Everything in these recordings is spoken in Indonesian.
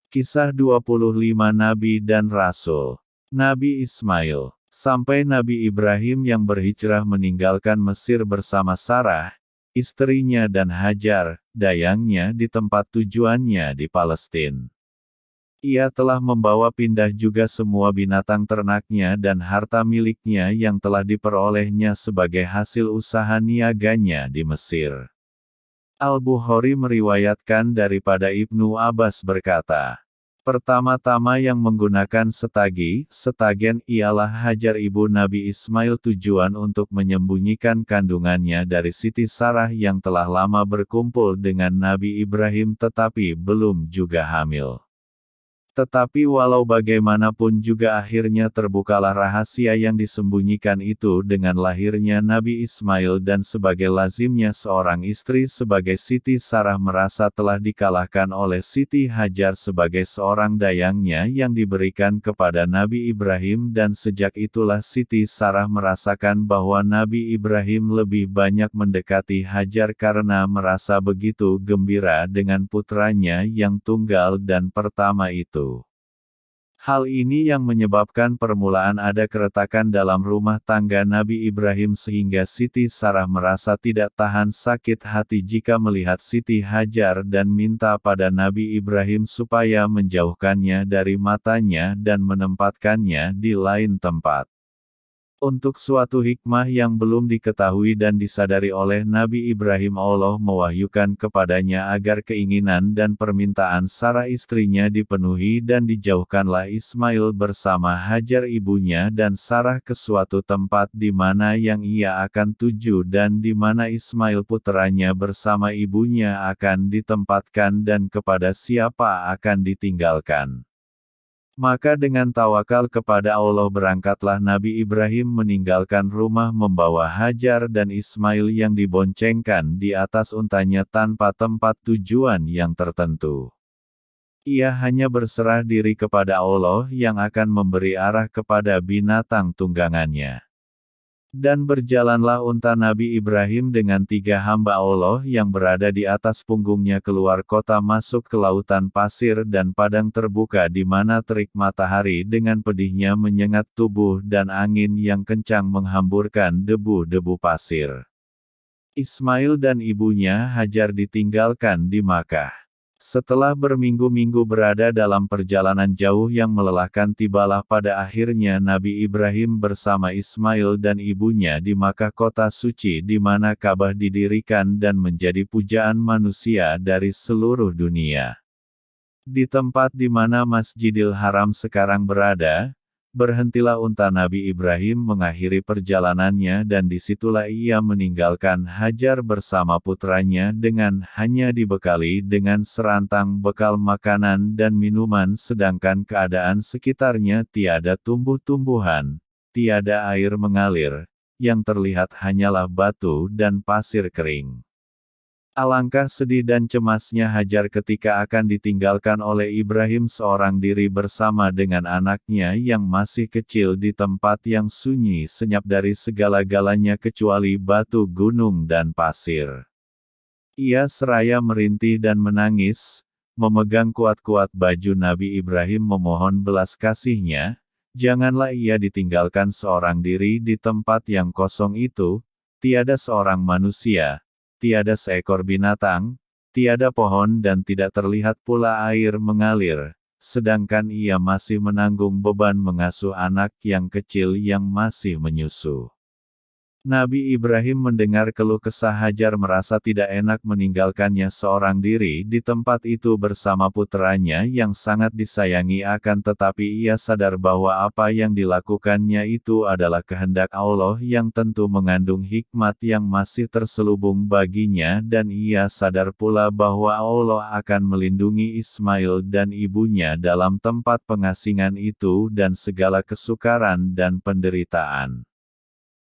Kisah 25 Nabi dan Rasul. Nabi Ismail. Sampai Nabi Ibrahim yang berhijrah meninggalkan Mesir bersama Sarah, istrinya dan Hajar, dayangnya di tempat tujuannya di Palestina. Ia telah membawa pindah juga semua binatang ternaknya dan harta miliknya yang telah diperolehnya sebagai hasil usaha niaganya di Mesir. Al-Bukhari meriwayatkan daripada Ibnu Abbas berkata, pertama-tama yang menggunakan setagen ialah Hajar ibu Nabi Ismail tujuan untuk menyembunyikan kandungannya dari Siti Sarah yang telah lama berkumpul dengan Nabi Ibrahim tetapi belum juga hamil. Tetapi walau bagaimanapun juga akhirnya terbukalah rahasia yang disembunyikan itu dengan lahirnya Nabi Ismail dan sebagai lazimnya seorang istri sebagai Siti Sarah merasa telah dikalahkan oleh Siti Hajar sebagai seorang dayangnya yang diberikan kepada Nabi Ibrahim dan sejak itulah Siti Sarah merasakan bahwa Nabi Ibrahim lebih banyak mendekati Hajar karena merasa begitu gembira dengan putranya yang tunggal dan pertama itu. Hal ini yang menyebabkan permulaan ada keretakan dalam rumah tangga Nabi Ibrahim sehingga Siti Sarah merasa tidak tahan sakit hati jika melihat Siti Hajar dan minta pada Nabi Ibrahim supaya menjauhkannya dari matanya dan menempatkannya di lain tempat. Untuk suatu hikmah yang belum diketahui dan disadari oleh Nabi Ibrahim Allah mewahyukan kepadanya agar keinginan dan permintaan Sarah istrinya dipenuhi dan dijauhkanlah Ismail bersama Hajar ibunya dan Sarah ke suatu tempat di mana yang ia akan tuju dan di mana Ismail puteranya bersama ibunya akan ditempatkan dan kepada siapa akan ditinggalkan. Maka dengan tawakal kepada Allah berangkatlah Nabi Ibrahim meninggalkan rumah membawa Hajar dan Ismail yang diboncengkan di atas untanya tanpa tempat tujuan yang tertentu. Ia hanya berserah diri kepada Allah yang akan memberi arah kepada binatang tunggangannya. Dan berjalanlah unta Nabi Ibrahim dengan 3 hamba Allah yang berada di atas punggungnya keluar kota masuk ke lautan pasir dan padang terbuka di mana terik matahari dengan pedihnya menyengat tubuh dan angin yang kencang menghamburkan debu-debu pasir. Ismail dan ibunya Hajar ditinggalkan di Makkah. Setelah berminggu-minggu berada dalam perjalanan jauh yang melelahkan tibalah pada akhirnya Nabi Ibrahim bersama Ismail dan ibunya di Makkah kota suci di mana Ka'bah didirikan dan menjadi pujaan manusia dari seluruh dunia. Di tempat di mana Masjidil Haram sekarang berada, berhentilah unta Nabi Ibrahim mengakhiri perjalanannya dan disitulah ia meninggalkan Hajar bersama putranya dengan hanya dibekali dengan serantang bekal makanan dan minuman sedangkan keadaan sekitarnya tiada tumbuh-tumbuhan, tiada air mengalir, yang terlihat hanyalah batu dan pasir kering. Alangkah sedih dan cemasnya Hajar ketika akan ditinggalkan oleh Ibrahim seorang diri bersama dengan anaknya yang masih kecil di tempat yang sunyi senyap dari segala-galanya kecuali batu gunung dan pasir. Ia seraya merintih dan menangis, memegang kuat-kuat baju Nabi Ibrahim memohon belas kasihnya, janganlah ia ditinggalkan seorang diri di tempat yang kosong itu, tiada seorang manusia, tiada seekor binatang, tiada pohon dan tidak terlihat pula air mengalir, sedangkan ia masih menanggung beban mengasuh anak yang kecil yang masih menyusu. Nabi Ibrahim mendengar keluh kesah Hajar merasa tidak enak meninggalkannya seorang diri di tempat itu bersama putranya yang sangat disayangi akan tetapi ia sadar bahwa apa yang dilakukannya itu adalah kehendak Allah yang tentu mengandung hikmat yang masih terselubung baginya dan ia sadar pula bahwa Allah akan melindungi Ismail dan ibunya dalam tempat pengasingan itu dan segala kesukaran dan penderitaan.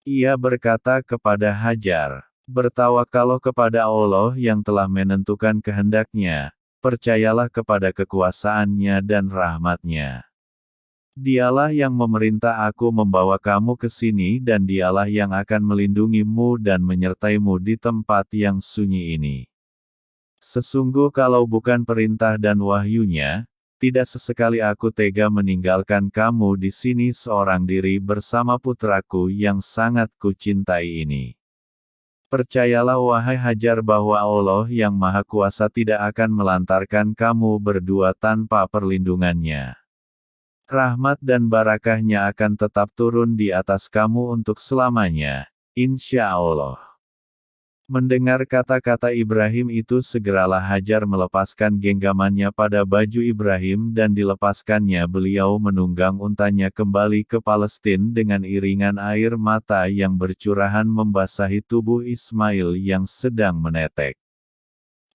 Ia berkata kepada Hajar, bertawakallah kepada Allah yang telah menentukan kehendaknya, percayalah kepada kekuasaannya dan rahmatnya. Dialah yang memerintah aku membawa kamu ke sini dan dialah yang akan melindungimu dan menyertaimu di tempat yang sunyi ini. Sesungguh kalau bukan perintah dan wahyunya, Tidak sesekali aku tega meninggalkan kamu di sini seorang diri bersama putraku yang sangat kucintai ini. Percayalah wahai Hajar bahwa Allah yang Maha Kuasa tidak akan melantarkan kamu berdua tanpa perlindungannya. Rahmat dan barakahnya akan tetap turun di atas kamu untuk selamanya, insya Allah. Mendengar kata-kata Ibrahim itu segeralah Hajar melepaskan genggamannya pada baju Ibrahim dan dilepaskannya beliau menunggang untanya kembali ke Palestina dengan iringan air mata yang bercurahan membasahi tubuh Ismail yang sedang menetek.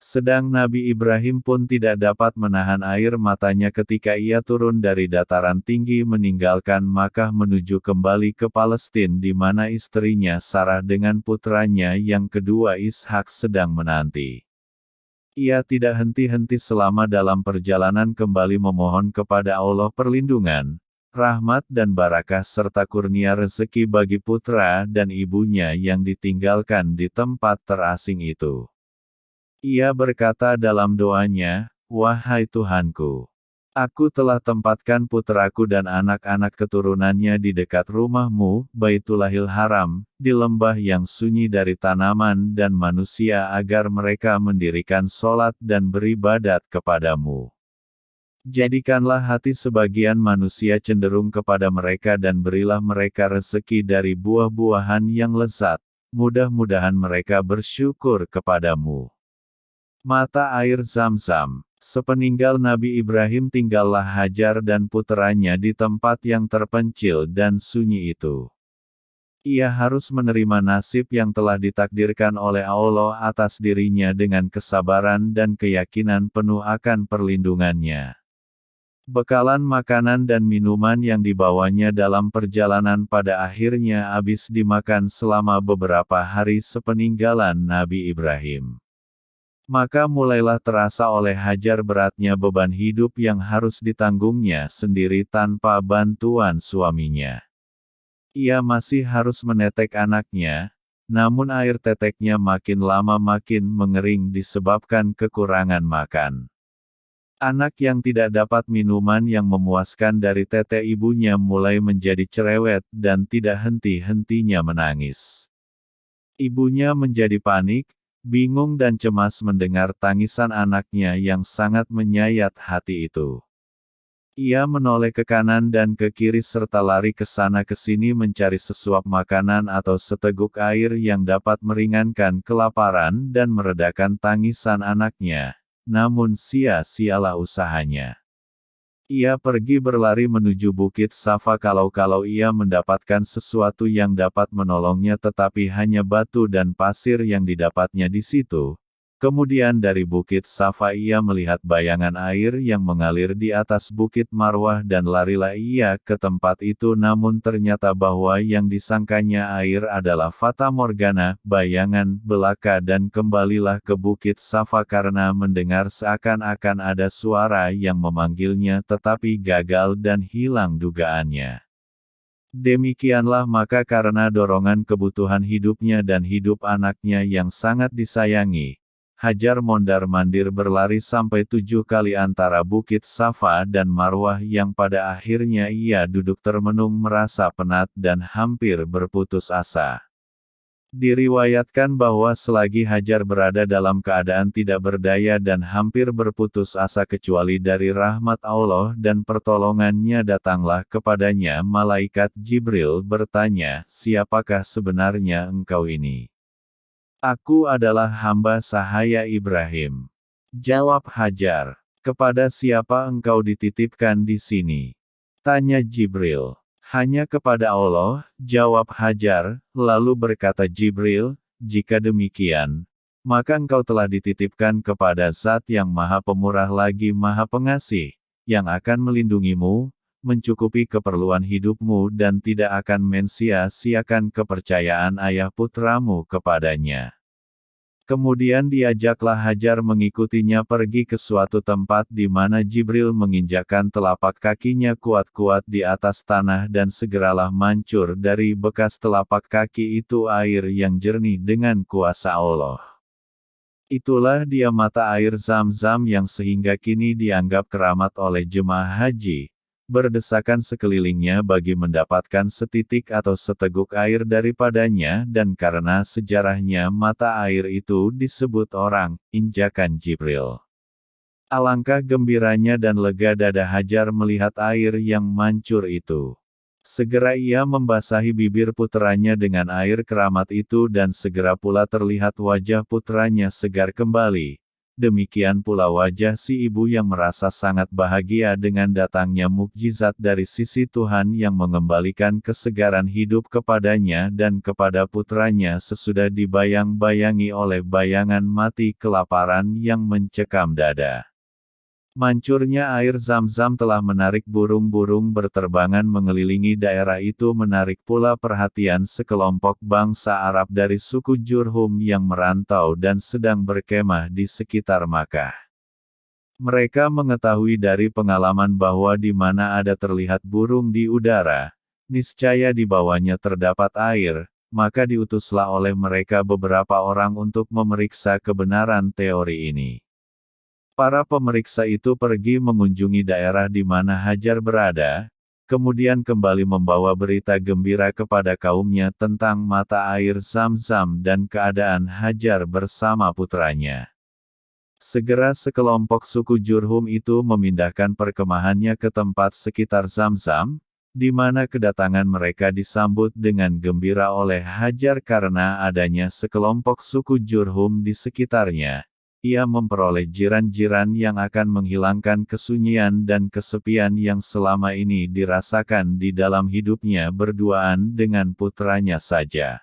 Sedang Nabi Ibrahim pun tidak dapat menahan air matanya ketika ia turun dari dataran tinggi meninggalkan Makkah menuju kembali ke Palestina di mana istrinya Sarah dengan putranya yang kedua Ishak sedang menanti. Ia tidak henti-henti selama dalam perjalanan kembali memohon kepada Allah perlindungan, rahmat dan barakah serta kurnia rezeki bagi putra dan ibunya yang ditinggalkan di tempat terasing itu. Ia berkata dalam doanya, "Wahai Tuhanku, aku telah tempatkan putraku dan anak-anak keturunannya di dekat rumah-Mu, Baitullahil Haram, di lembah yang sunyi dari tanaman dan manusia agar mereka mendirikan sholat dan beribadat kepada-Mu. Jadikanlah hati sebagian manusia cenderung kepada mereka dan berilah mereka rezeki dari buah-buahan yang lezat, mudah-mudahan mereka bersyukur kepada-Mu." Mata air Zam-Zam. Sepeninggal Nabi Ibrahim tinggallah Hajar dan puteranya di tempat yang terpencil dan sunyi itu. Ia harus menerima nasib yang telah ditakdirkan oleh Allah atas dirinya dengan kesabaran dan keyakinan penuh akan perlindungannya. Bekalan makanan dan minuman yang dibawanya dalam perjalanan pada akhirnya habis dimakan selama beberapa hari sepeninggalan Nabi Ibrahim. Maka mulailah terasa oleh Hajar beratnya beban hidup yang harus ditanggungnya sendiri tanpa bantuan suaminya. Ia masih harus menetek anaknya, namun air teteknya makin lama makin mengering disebabkan kekurangan makan. Anak yang tidak dapat minuman yang memuaskan dari tete ibunya mulai menjadi cerewet dan tidak henti-hentinya menangis. Ibunya menjadi panik, bingung dan cemas mendengar tangisan anaknya yang sangat menyayat hati itu. Ia menoleh ke kanan dan ke kiri serta lari ke sana ke sini mencari sesuap makanan atau seteguk air yang dapat meringankan kelaparan dan meredakan tangisan anaknya, namun sia-sialah usahanya. Ia pergi berlari menuju Bukit Safa kalau-kalau ia mendapatkan sesuatu yang dapat menolongnya tetapi hanya batu dan pasir yang didapatnya di situ. Kemudian dari Bukit Safa ia melihat bayangan air yang mengalir di atas Bukit Marwah dan larilah ia ke tempat itu namun ternyata bahwa yang disangkanya air adalah fata morgana, bayangan belaka dan kembalilah ke Bukit Safa karena mendengar seakan-akan ada suara yang memanggilnya tetapi gagal dan hilang dugaannya. Demikianlah maka karena dorongan kebutuhan hidupnya dan hidup anaknya yang sangat disayangi, Hajar mondar-mandir berlari sampai 7 kali antara Bukit Safa dan Marwah yang pada akhirnya ia duduk termenung merasa penat dan hampir berputus asa. Diriwayatkan bahwa selagi Hajar berada dalam keadaan tidak berdaya dan hampir berputus asa kecuali dari rahmat Allah dan pertolongannya datanglah kepadanya malaikat Jibril bertanya, "Siapakah sebenarnya engkau ini?" "Aku adalah hamba sahaya Ibrahim," jawab Hajar. "Kepada siapa engkau dititipkan di sini?" tanya Jibril. "Hanya kepada Allah," jawab Hajar, lalu berkata Jibril, "Jika demikian, maka engkau telah dititipkan kepada Zat yang Maha Pemurah lagi Maha Pengasih, yang akan melindungimu, mencukupi keperluan hidupmu dan tidak akan mensia-siakan kepercayaan ayah putramu kepadanya." Kemudian diajaklah Hajar mengikutinya pergi ke suatu tempat di mana Jibril menginjakkan telapak kakinya kuat-kuat di atas tanah dan segeralah mancur dari bekas telapak kaki itu air yang jernih dengan kuasa Allah. Itulah dia mata air Zam-Zam yang sehingga kini dianggap keramat oleh jemaah haji, berdesakan sekelilingnya bagi mendapatkan setitik atau seteguk air daripadanya dan karena sejarahnya mata air itu disebut orang, injakan Jibril. Alangkah gembiranya dan lega dada Hajar melihat air yang mancur itu. Segera ia membasahi bibir putranya dengan air keramat itu dan segera pula terlihat wajah putranya segar kembali. Demikian pula wajah si ibu yang merasa sangat bahagia dengan datangnya mukjizat dari sisi Tuhan yang mengembalikan kesegaran hidup kepadanya dan kepada putranya sesudah dibayang-bayangi oleh bayangan mati kelaparan yang mencekam dada. Mancurnya air Zam-Zam telah menarik burung-burung berterbangan mengelilingi daerah itu, menarik pula perhatian sekelompok bangsa Arab dari suku Jurhum yang merantau dan sedang berkemah di sekitar Makkah. Mereka mengetahui dari pengalaman bahwa di mana ada terlihat burung di udara, niscaya di bawahnya terdapat air, maka diutuslah oleh mereka beberapa orang untuk memeriksa kebenaran teori ini. Para pemeriksa itu pergi mengunjungi daerah di mana Hajar berada, kemudian kembali membawa berita gembira kepada kaumnya tentang mata air Zam-Zam dan keadaan Hajar bersama putranya. Segera sekelompok suku Jurhum itu memindahkan perkemahannya ke tempat sekitar Zam-Zam, di mana kedatangan mereka disambut dengan gembira oleh Hajar karena adanya sekelompok suku Jurhum di sekitarnya. Ia memperoleh jiran-jiran yang akan menghilangkan kesunyian dan kesepian yang selama ini dirasakan di dalam hidupnya berduaan dengan putranya saja.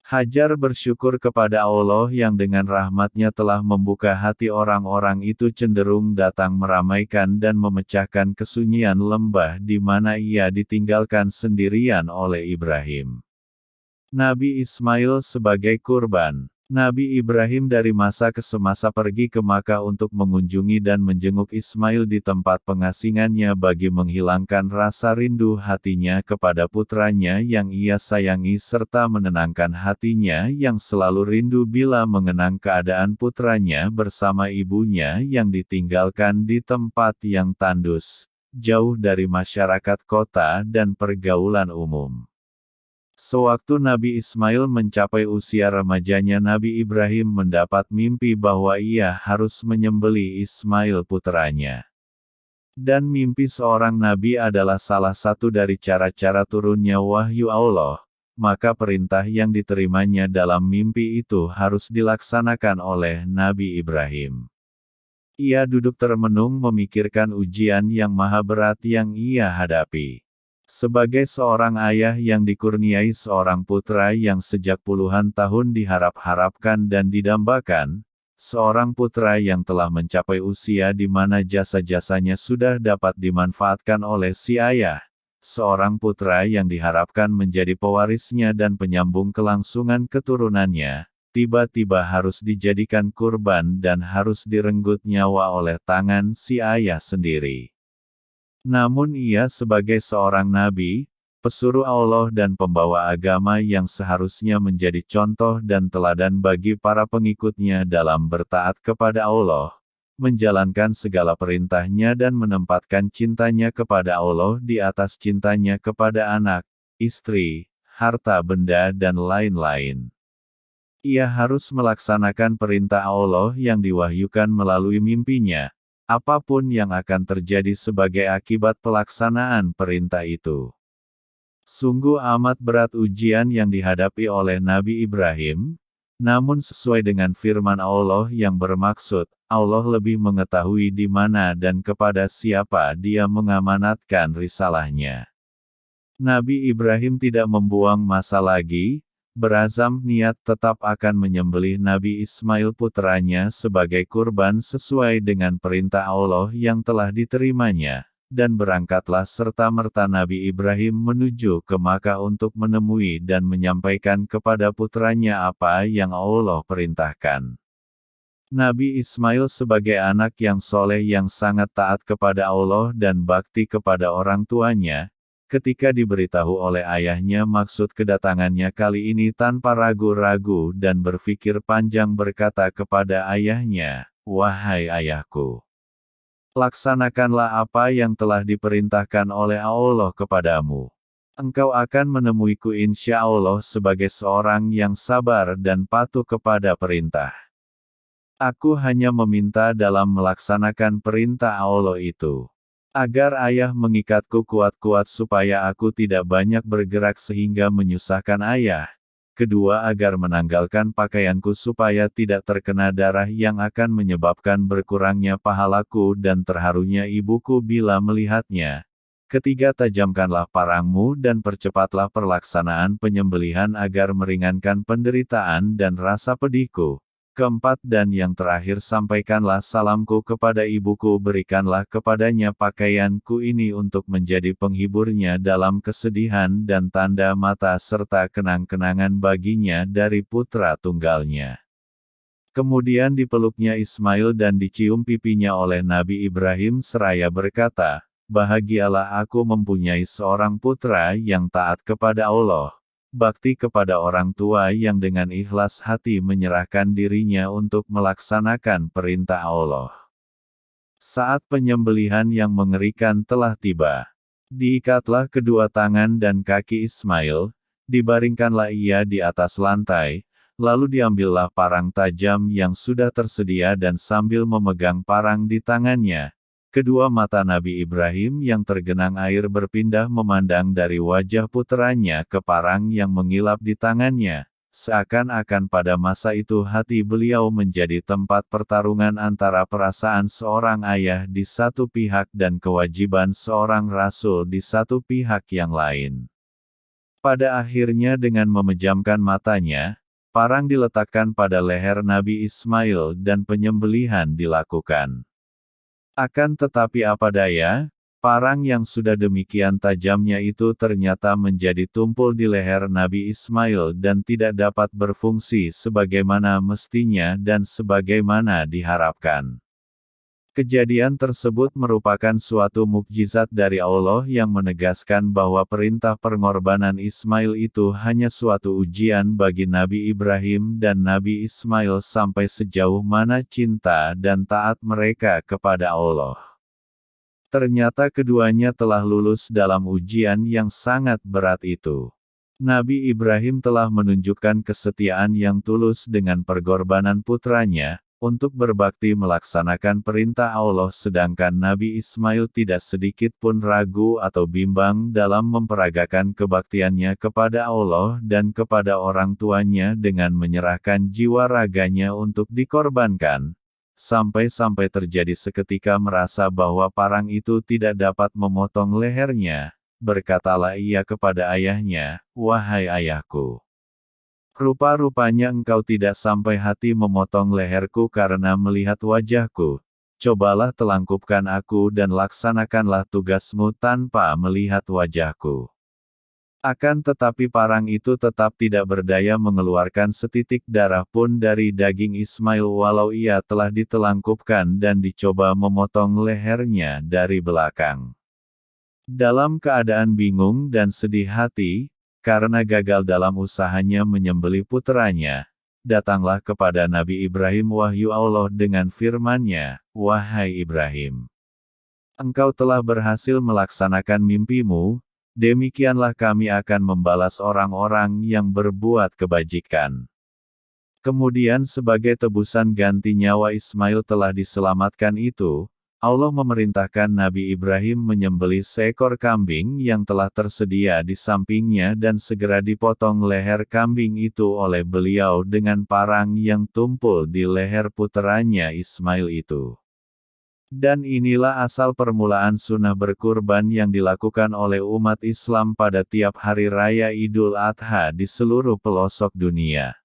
Hajar bersyukur kepada Allah yang dengan rahmatnya telah membuka hati orang-orang itu cenderung datang meramaikan dan memecahkan kesunyian lembah di mana ia ditinggalkan sendirian oleh Ibrahim. Nabi Ismail sebagai kurban. Nabi Ibrahim dari masa ke semasa pergi ke Makkah untuk mengunjungi dan menjenguk Ismail di tempat pengasingannya bagi menghilangkan rasa rindu hatinya kepada putranya yang ia sayangi serta menenangkan hatinya yang selalu rindu bila mengenang keadaan putranya bersama ibunya yang ditinggalkan di tempat yang tandus, jauh dari masyarakat kota dan pergaulan umum. Sewaktu Nabi Ismail mencapai usia remajanya, Nabi Ibrahim mendapat mimpi bahwa ia harus menyembelih Ismail putranya. Dan mimpi seorang nabi adalah salah satu dari cara-cara turunnya wahyu Allah, maka perintah yang diterimanya dalam mimpi itu harus dilaksanakan oleh Nabi Ibrahim. Ia duduk termenung memikirkan ujian yang maha berat yang ia hadapi. Sebagai seorang ayah yang dikurniai seorang putra yang sejak puluhan tahun diharap-harapkan dan didambakan, seorang putra yang telah mencapai usia di mana jasa-jasanya sudah dapat dimanfaatkan oleh si ayah, seorang putra yang diharapkan menjadi pewarisnya dan penyambung kelangsungan keturunannya, tiba-tiba harus dijadikan kurban dan harus direnggut nyawa oleh tangan si ayah sendiri. Namun ia sebagai seorang nabi, pesuruh Allah dan pembawa agama yang seharusnya menjadi contoh dan teladan bagi para pengikutnya dalam bertaat kepada Allah, menjalankan segala perintahnya dan menempatkan cintanya kepada Allah di atas cintanya kepada anak, istri, harta benda dan lain-lain. Ia harus melaksanakan perintah Allah yang diwahyukan melalui mimpinya, apapun yang akan terjadi sebagai akibat pelaksanaan perintah itu. Sungguh amat berat ujian yang dihadapi oleh Nabi Ibrahim, namun sesuai dengan firman Allah yang bermaksud, Allah lebih mengetahui di mana dan kepada siapa Dia mengamanatkan risalahnya. Nabi Ibrahim tidak membuang masa lagi, berazam niat tetap akan menyembelih Nabi Ismail putranya sebagai kurban sesuai dengan perintah Allah yang telah diterimanya, dan berangkatlah serta-merta Nabi Ibrahim menuju ke Makkah untuk menemui dan menyampaikan kepada putranya apa yang Allah perintahkan. Nabi Ismail sebagai anak yang soleh yang sangat taat kepada Allah dan bakti kepada orang tuanya, Ketika diberitahu oleh ayahnya maksud kedatangannya kali ini tanpa ragu-ragu dan berpikir panjang berkata kepada ayahnya, "Wahai ayahku, laksanakanlah apa yang telah diperintahkan oleh Allah kepadamu. Engkau akan menemuiku insya Allah sebagai seorang yang sabar dan patuh kepada perintah. Aku hanya meminta dalam melaksanakan perintah Allah itu, agar ayah mengikatku kuat-kuat supaya aku tidak banyak bergerak sehingga menyusahkan ayah. Kedua agar menanggalkan pakaianku supaya tidak terkena darah yang akan menyebabkan berkurangnya pahalaku dan terharunya ibuku bila melihatnya. Ketiga tajamkanlah parangmu dan percepatlah perlaksanaan penyembelihan agar meringankan penderitaan dan rasa pedihku. Keempat dan yang terakhir sampaikanlah salamku kepada ibuku berikanlah kepadanya pakaianku ini untuk menjadi penghiburnya dalam kesedihan dan tanda mata serta kenang-kenangan baginya dari putra tunggalnya." Kemudian dipeluknya Ismail dan dicium pipinya oleh Nabi Ibrahim seraya berkata, "Bahagialah aku mempunyai seorang putra yang taat kepada Allah, bakti kepada orang tua yang dengan ikhlas hati menyerahkan dirinya untuk melaksanakan perintah Allah." Saat penyembelihan yang mengerikan telah tiba, diikatlah kedua tangan dan kaki Ismail, dibaringkanlah ia di atas lantai, lalu diambillah parang tajam yang sudah tersedia dan sambil memegang parang di tangannya, kedua mata Nabi Ibrahim yang tergenang air berpindah memandang dari wajah puteranya ke parang yang mengilap di tangannya, seakan-akan pada masa itu hati beliau menjadi tempat pertarungan antara perasaan seorang ayah di satu pihak dan kewajiban seorang rasul di satu pihak yang lain. Pada akhirnya dengan memejamkan matanya, parang diletakkan pada leher Nabi Ismail dan penyembelihan dilakukan. Akan tetapi apa daya, parang yang sudah demikian tajamnya itu ternyata menjadi tumpul di leher Nabi Ismail dan tidak dapat berfungsi sebagaimana mestinya dan sebagaimana diharapkan. Kejadian tersebut merupakan suatu mukjizat dari Allah yang menegaskan bahwa perintah pengorbanan Ismail itu hanya suatu ujian bagi Nabi Ibrahim dan Nabi Ismail sampai sejauh mana cinta dan taat mereka kepada Allah. Ternyata keduanya telah lulus dalam ujian yang sangat berat itu. Nabi Ibrahim telah menunjukkan kesetiaan yang tulus dengan pengorbanan putranya, untuk berbakti melaksanakan perintah Allah sedangkan Nabi Ismail tidak sedikit pun ragu atau bimbang dalam memperagakan kebaktiannya kepada Allah dan kepada orang tuanya dengan menyerahkan jiwa raganya untuk dikorbankan, sampai-sampai terjadi seketika merasa bahwa parang itu tidak dapat memotong lehernya, berkatalah ia kepada ayahnya, "Wahai ayahku, rupa-rupanya engkau tidak sampai hati memotong leherku karena melihat wajahku. Cobalah telangkupkan aku dan laksanakanlah tugasmu tanpa melihat wajahku." Akan tetapi parang itu tetap tidak berdaya mengeluarkan setitik darah pun dari daging Ismail walau ia telah ditelangkupkan dan dicoba memotong lehernya dari belakang. Dalam keadaan bingung dan sedih hati, karena gagal dalam usahanya menyembelih puteranya, datanglah kepada Nabi Ibrahim wahyu Allah dengan firman-Nya, "Wahai Ibrahim, engkau telah berhasil melaksanakan mimpimu, demikianlah kami akan membalas orang-orang yang berbuat kebajikan." Kemudian sebagai tebusan ganti nyawa Ismail telah diselamatkan itu, Allah memerintahkan Nabi Ibrahim menyembelih seekor kambing yang telah tersedia di sampingnya dan segera dipotong leher kambing itu oleh beliau dengan parang yang tumpul di leher puteranya Ismail itu. Dan inilah asal permulaan sunnah berkurban yang dilakukan oleh umat Islam pada tiap hari raya Idul Adha di seluruh pelosok dunia.